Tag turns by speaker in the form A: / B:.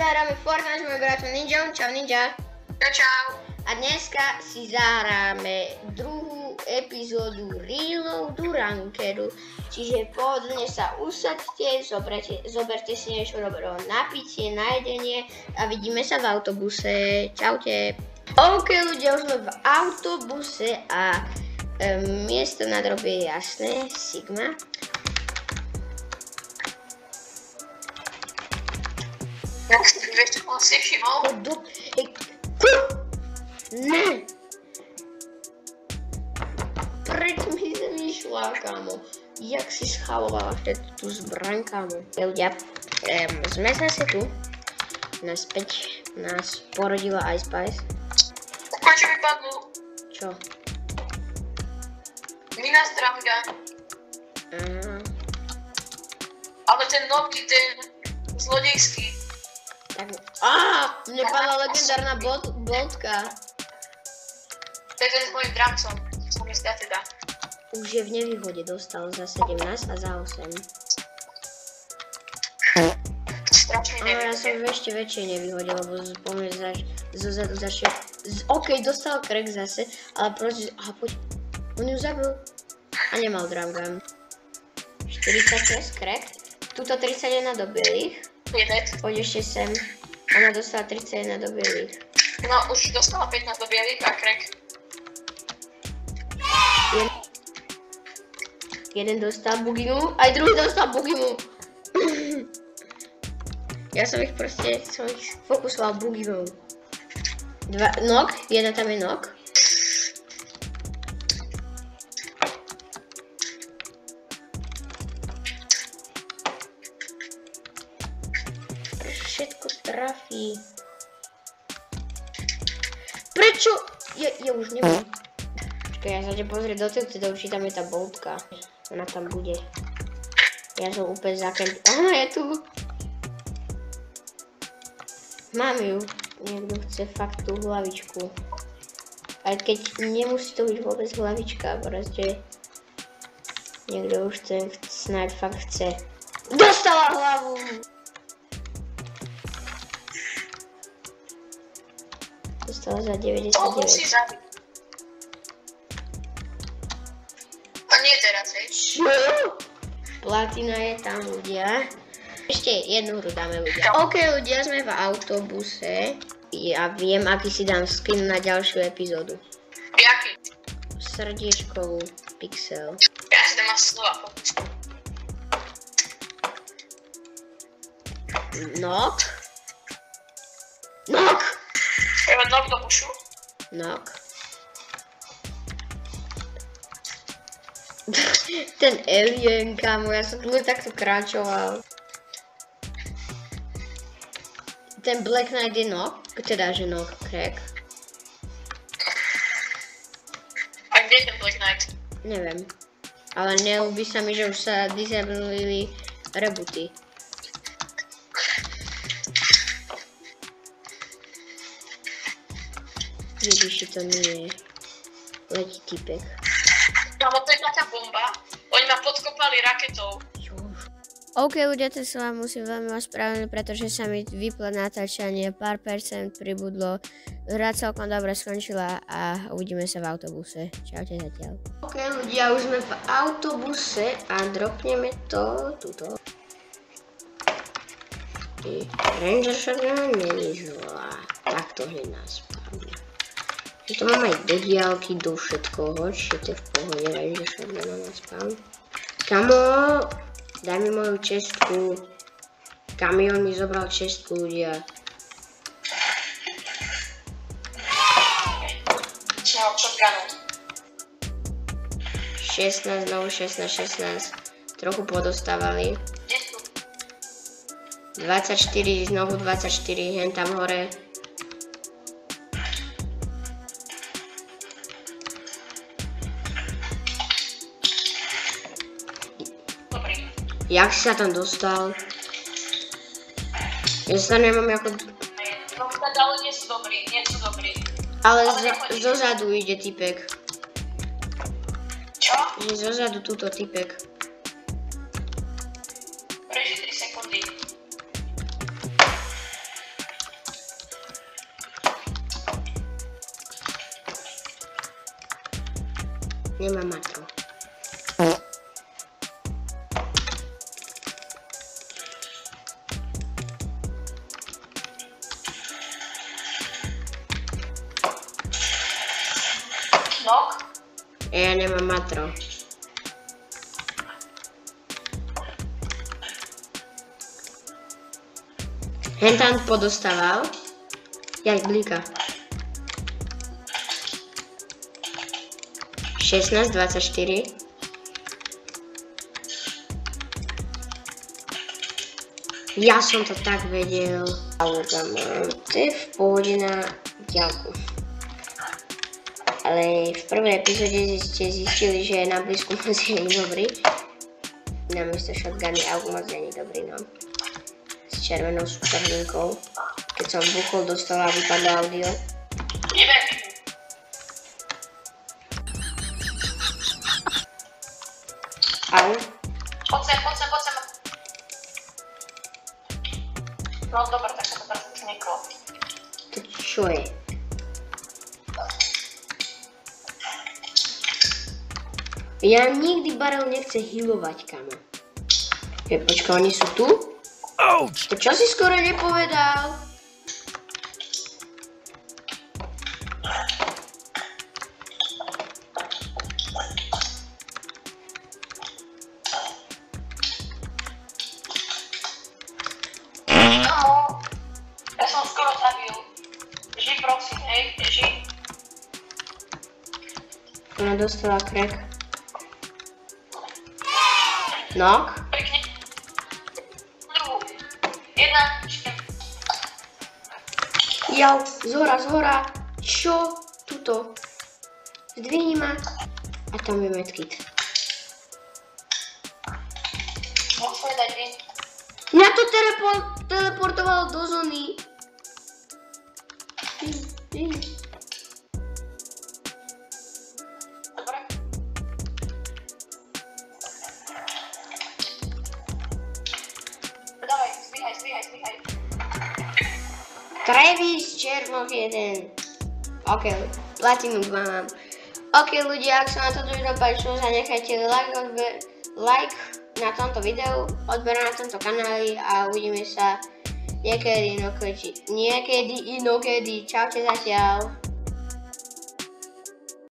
A: zahráme Fortnite s mojím bratom Ninjom. Čau Ninja.
B: Čau.
A: A dneska si zahráme druhú epizódu Reload Rankedu. Čiže pohodlne sa usaďte, zoberte si niečo dobrého na pitie, na jedenie a vidíme sa v autobuse. Čaute. OK ľudia, už sme v autobuse a miesto na drobe je jasné, Sigma.
B: Vieš, čo si všimol?
A: Ne! Preč mi zamýšľa, kámo? Jak si schalovala tú zbraň, kámo? Ľudia, sme zase tu. Naspäť nás porodila Ice Spice.
B: Čo vypadlo?
A: Čo?
B: Mina z Dramga. Ale ten nový, ten zlodejský.
A: Tak, mne padla legendárna bodka.
B: To je ten s mojím dramcom, som istá teda.
A: Už je v nevýhode, dostal za 17 a za 8.
B: Strašne nevýhode.
A: Ja som v ešte väčšej nevýhode, lebo pomôžem zozadu začne. OK, dostal crack zase, ale proste, poď. On ju zabil. A nemal dramgam. 46 crack. Tuto 31 do bielých. Poď ešte sem. Ona dostala 31 do bielých.
B: No, už dostala 15 do bielých a crack.
A: Jeden dostal bugimu, aj druhý dostal bugimu. Ja som ich fokusoval bugimou. Knock, jedna tam je knock. Všetko trafí. Prečo? Ja už neviem. Počkaj, ja sa ťa pozrieť do teda určite tam je tá boltka. Ona tam bude. Ja som úplne zakent. Aha, je tu. Mám ju. Niekto chce fakt tú hlavičku. Aj keď nemusí to byť vôbec hlavička, proste. Niekto už snáď fakt chce. Dostala hlavu! Dostala za 99.
B: Musí zabiť. A nie teraz, hej?
A: Čo? Platina je tam, ľudia. Ešte jednu hru dáme, ľudia. OK, ľudia, sme v autobuse. Ja viem, aký si dám skin na ďalšiu epizódu.
B: Jaký?
A: Srdiečkovú pixel.
B: Ja si dám slova fokus.
A: Knock. Knock!
B: Evo knock do bušu.
A: Knock. Ten alien, kámo, ja som tu takto kráčoval. Ten Black Knight je knock, teda že knock, crack.
B: A kde je ten Black Knight?
A: Neviem. Ale neľúbi sa mi, že už sa disablili rebooty. Ježiši, to nie je. Letí typek.
B: Kámo, to je taká bomba. Oni ma podkopali raketou.
A: OK, ľudia, to sa vám musím veľmi ospravedlniť, pretože sa mi vyplo natáčanie, pár percent pribudlo. Hra celkom dobre skončila a uvidíme sa v autobuse. Čaute zatiaľ. OK, ľudia, už sme v autobuse a dropneme to tuto. Ranger shotgun není zlá. Takto hneď nás spavne. Tu mám aj do diálky, do všetkoho, čiže to je v pohode, Ranger shotgun na spawn. Kamo! Daj mi moju čestku. Kamión mi zobral čestku, ľudia.
B: Čau, shotgunu.
A: 16, znovu 16, 16. Trochu podostávali. 24, znovu 24, hen tam hore. Jak si sa tam dostal? Ja sa tam nemám ako...
B: No tak ale nie sú dobrí.
A: Ale zozadu ide typek.
B: Čo?
A: Že zozadu túto typek.
B: Preži 3 sekundy.
A: Nemá matru.
B: Nok?
A: Ja nemám matro. Hentan podostával. Jak blíka. 16, 24. Ja som to tak vedel. Ale tam to je v pohode na diaľku. Ale v prvej epizóde ste zistili, že na blízku moc nie je dobrý. Namiesto shotguny auto moc nie je dobrý, no. S červenou superlinkou. Keď som buchol do stola a vypadlo audio. Au.
B: Poď sem. No dobre, tak sa to teraz už nieklo.
A: To čo je? Ja nikdy barel nechce healovať, kamo. Počkaj, oni sú tu? To čo si skoro nepovedal?
B: Ja som skoro zabil. Ži, prosím, hej, ži.
A: Ona dostala crack. Nok?
B: Prikni. Druhú. Jedna,
A: Jau, zhora. Čo? Tuto. Zdvihni ma. A tam je medkit.
B: Môžeme dať vy.
A: Mňa to teleportovalo do zóny.
B: Dobre. Dávaj, zdvíhaj.
A: Travis Černoch 1. OK, platinu 2 mám. OK ľudia, ak sa vám toto video páčilo, zanechajte like na tomto videu, odber na tomto kanáli a uvidíme sa niekedy inokedy. Čaute zatiaľ.